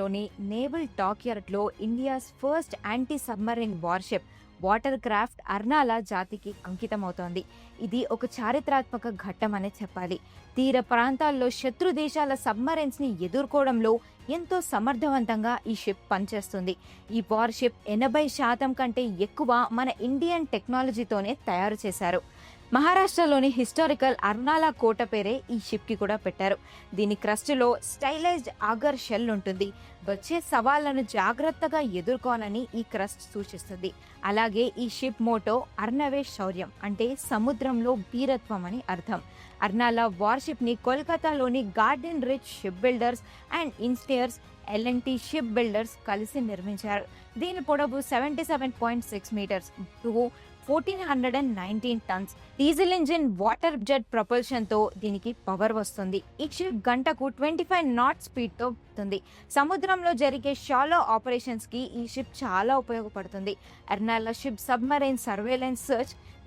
మహారాష్ట్రలోని నేవల్ డాక్యార్డ్లో India's first anti submarine warship water craft Arnala జాతికి అంకితమవుతోంది. ఇది ఒక చారిత్రాత్మక ఘట్టమనే చెప్పాలి. తీర ప్రాంతాల్లో శత్రు దేశాల సబ్మరైన్స్ ని ఎదుర్కోవడంలో ఎంతో సమర్థవంతంగా ఈ షిప్ పనిచేస్తుంది. ఈ వార్షిప్ 80% కంటే ఎక్కువ మన ఇండియన్ టెక్నాలజీతోనే తయారు చేశారు. మహారాష్ట్రలోని హిస్టారికల్ అర్నాలా కోట పేరే ఈ షిప్ కి కూడా పెట్టారు. దీని క్రస్ట్లో స్టైలైజ్డ్ ఆగర్ షెల్ ఉంటుంది. వచ్చే సవాళ్లను జాగ్రత్తగా ఎదుర్కోవాలని ఈ క్రస్ట్ సూచిస్తుంది. అలాగే ఈ షిప్ మోటో అర్నవే శౌర్యం, అంటే సముద్రంలో వీరత్వం అని అర్థం. అర్నాలా వార్షిప్ ని కోల్కతాలోని garden reach ship builders and engineers L&T ship builders కలిసి నిర్మించారు. దీని పొడవు 77.6 metres, 1419 tons. Diesel engine water jet propulsion తో దీనికి పవర్ వస్తుంది. ఈ షిప్ గంటకు 25 నాట్ స్పీడ్ తో ఉంటుంది. సముద్రంలో జరిగే షాలో ఆపరేషన్స్ కి ఈ షిప్ చాలా ఉపయోగపడుతుంది. Arnala ship submarine surveillance,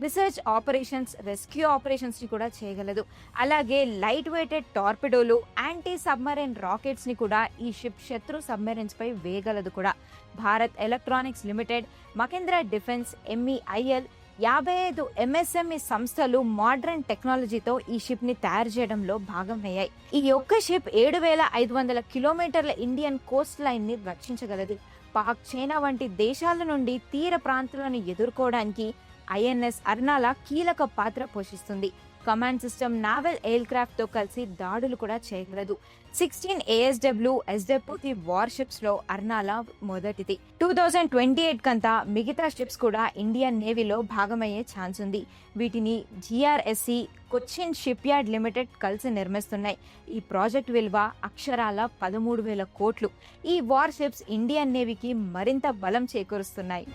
research operations, rescue operations ని కూడా చేయగలదు. అలాగే లైట్ వెయిటెడ్ టార్పిడోలు, యాంటీ సబ్మరైన్ రాకెట్స్ ని కూడా ఈ షిప్ శత్రు సబ్మరైన్స్ పై వేయగలదు కూడా. Bharat electronics limited, Mahindra defence, MEIL, 55 MSME సంస్థలు మోడర్న్ టెక్నాలజీతో ఈ షిప్ ని తయారు చేయడంలో భాగమయ్యాయి. ఈ ఒక్క షిప్ 7500 కిలోమీటర్ల ఇండియన్ కోస్ట్ లైన్ ని రక్షించగలదు. పాక్, చైనా వంటి దేశాల నుండి తీర ప్రాంతాలను ఎదుర్కోవడానికి INS అర్నాలా కీలక పాత్ర పోషిస్తుంది. Command system naval aircraft తో కలిసి దాడులు కూడా చేయగలదు. 16 ASW SW వార్ షిప్స్ లో అర్నాలా మొదటిది. 2028 కంతా మిగతా షిప్స్ కూడా ఇండియన్ నేవీలో భాగమయ్యే ఛాన్స్ ఉంది. వీటిని GRSC, Cochin ship yard limited కలిసి నిర్మిస్తున్నాయి. ఈ ప్రాజెక్ట్ విలువ అక్షరాల 13,000 కోట్లు. ఈ వార్ షిప్స్ ఇండియన్ నేవీకి మరింత బలం చేకూరుస్తున్నాయి.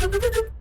Thank you.